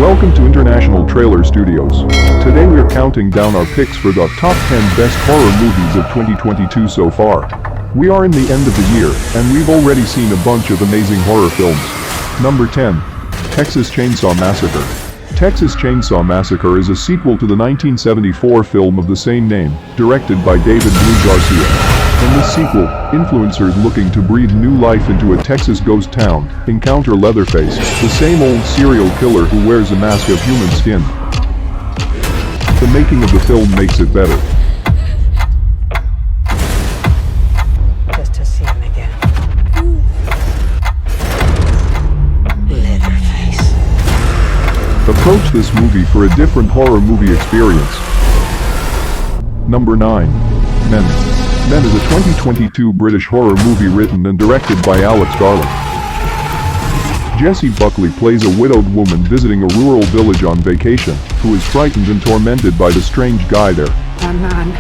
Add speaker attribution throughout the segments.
Speaker 1: Welcome to International Trailer Studios. Today we're counting down our picks for the top 10 best horror movies of 2022 so far. We are in the end of the year, and we've already seen a bunch of amazing horror films. Number 10. Texas Chainsaw Massacre. Texas Chainsaw Massacre is a sequel to the 1974 film of the same name, directed by David Blue Garcia. In this sequel, influencers looking to breathe new life into a Texas ghost town encounter Leatherface, the same old serial killer who wears a mask of human skin. The making of the film makes it better.
Speaker 2: Just to see him again. Leatherface.
Speaker 1: Approach this movie for a different horror movie experience. Number 9. Men. Men is a 2022 British horror movie written and directed by Alex Garland. Jessie Buckley plays a widowed woman visiting a rural village on vacation, who is frightened and tormented by the strange guy there.
Speaker 3: A man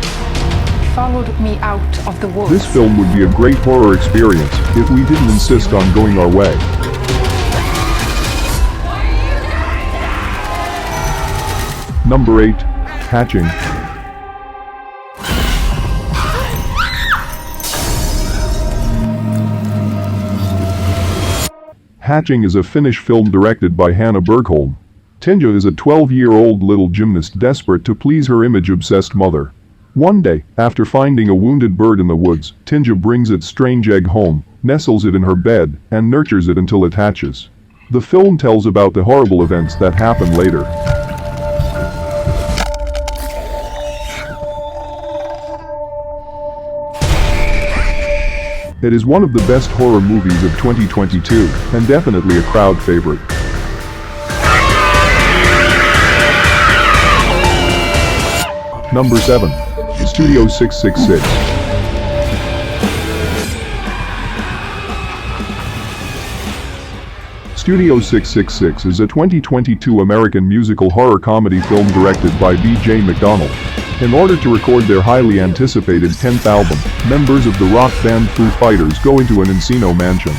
Speaker 3: followed me out of the woods.
Speaker 1: This film would be a great horror experience if we didn't insist on going our way. Number 8. Hatching. Hatching is a Finnish film directed by Hanna Bergholm. Tinja is a 12-year-old little gymnast desperate to please her image-obsessed mother. One day, after finding a wounded bird in the woods, Tinja brings its strange egg home, nestles it in her bed, and nurtures it until it hatches. The film tells about the horrible events that happen later. It is one of the best horror movies of 2022, and definitely a crowd favorite. Number 7. Studio 666. Studio 666 is a 2022 American musical horror comedy film directed by B.J. McDonnell. In order to record their highly anticipated 10th album, members of the rock band Foo Fighters go into an Encino mansion.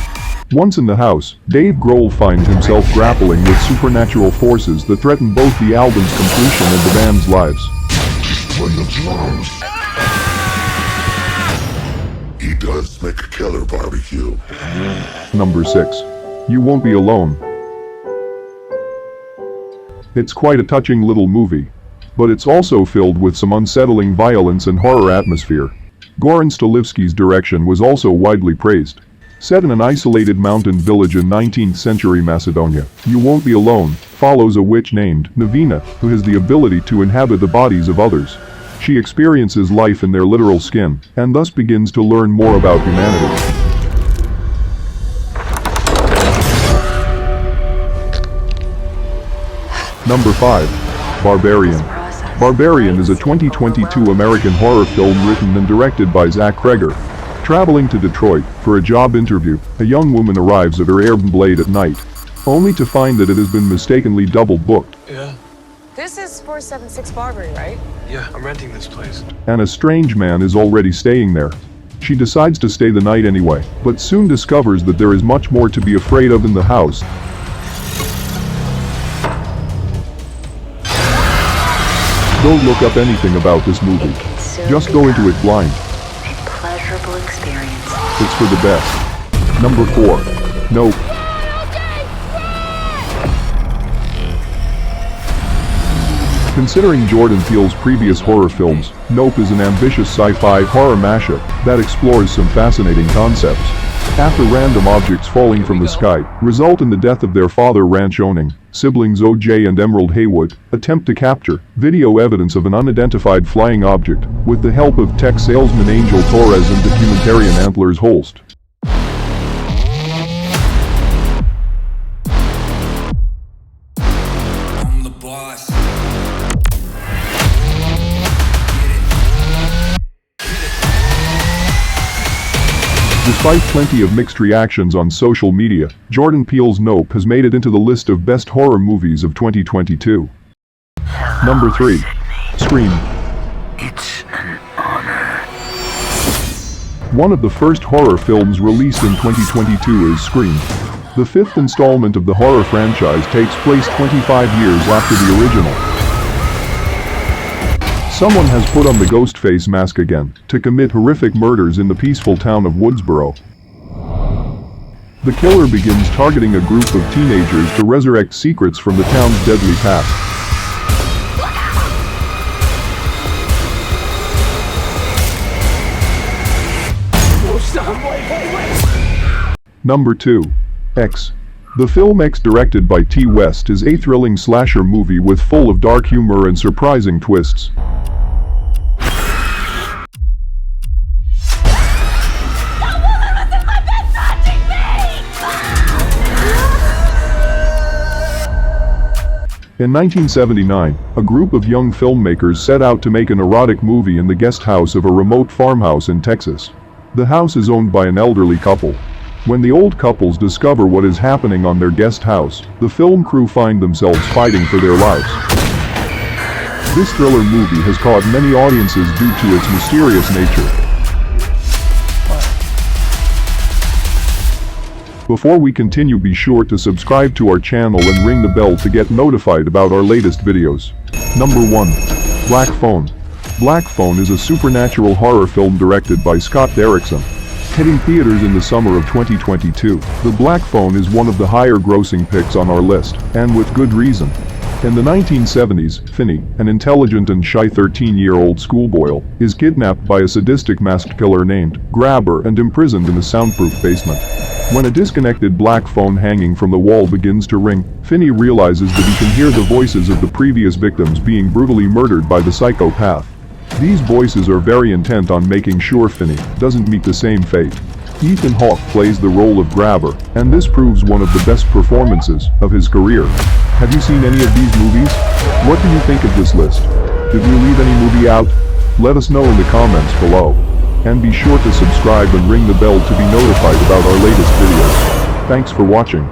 Speaker 1: Once in the house, Dave Grohl finds himself grappling with supernatural forces that threaten both the album's completion and the band's lives.
Speaker 4: He does make a killer barbecue.
Speaker 1: Number 6. You Won't Be Alone. It's quite a touching little movie, but it's also filled with some unsettling violence and horror atmosphere. Goran Stolivsky's direction was also widely praised. Set in an isolated mountain village in 19th century Macedonia, You Won't Be Alone follows a witch named Navina, who has the ability to inhabit the bodies of others. She experiences life in their literal skin, and thus begins to learn more about humanity. Number 5. Barbarian. Barbarian is a 2022 American horror film written and directed by Zach Kreger. Traveling to Detroit for a job interview, a young woman arrives at her Airbnb at night, only to find that it has been mistakenly double booked.
Speaker 5: Yeah.
Speaker 6: This is 476 Barbary, right?
Speaker 5: Yeah, I'm renting this place.
Speaker 1: And a strange man is already staying there. She decides to stay the night anyway, but soon discovers that there is much more to be afraid of in the house. Don't look up anything about this movie. Just go into it blind.
Speaker 7: A pleasurable experience.
Speaker 1: It's for the best. Number 4. Nope. Considering Jordan Peele's previous horror films, Nope is an ambitious sci-fi horror mashup that explores some fascinating concepts. After random objects falling from the sky result in the death of their father ranch-owning siblings OJ and Emerald Haywood attempt to capture video evidence of an unidentified flying object with the help of tech salesman Angel Torres and documentarian Antlers Holst.
Speaker 8: I'm the boss.
Speaker 1: Despite plenty of mixed reactions on social media, Jordan Peele's Nope has made it into the list of best horror movies of 2022. Number 3. Scream.
Speaker 8: It's an honor.
Speaker 1: One of the first horror films released in 2022 is Scream. The fifth installment of the horror franchise takes place 25 years after the original. Someone has put on the ghost face mask again to commit horrific murders in the peaceful town of Woodsboro. The killer begins targeting a group of teenagers to resurrect secrets from the town's deadly past. Number 2. X. The film X, directed by T. West, is a thrilling slasher movie with full of dark humor and surprising twists. In 1979, a group of young filmmakers set out to make an erotic movie in the guest house of a remote farmhouse in Texas. The house is owned by an elderly couple. When the old couples discover what is happening on their guest house, the film crew find themselves fighting for their lives. This thriller movie has caught many audiences due to its mysterious nature. Before we continue, be sure to subscribe to our channel and ring the bell to get notified about our latest videos. Number 1. Black Phone. Black Phone is a supernatural horror film directed by Scott Derrickson. Hitting theaters in the summer of 2022, The Black Phone is one of the higher-grossing picks on our list, and with good reason. In the 1970s, Finney, an intelligent and shy 13-year-old schoolboy, is kidnapped by a sadistic masked killer named Grabber and imprisoned in a soundproof basement. When a disconnected black phone hanging from the wall begins to ring, Finney realizes that he can hear the voices of the previous victims being brutally murdered by the psychopath. These voices are very intent on making sure Finney doesn't meet the same fate. Ethan Hawke plays the role of Grabber, and this proves one of the best performances of his career. Have you seen any of these movies? What do you think of this list? Did we leave any movie out? Let us know in the comments below. And be sure to subscribe and ring the bell to be notified about our latest videos. Thanks for watching.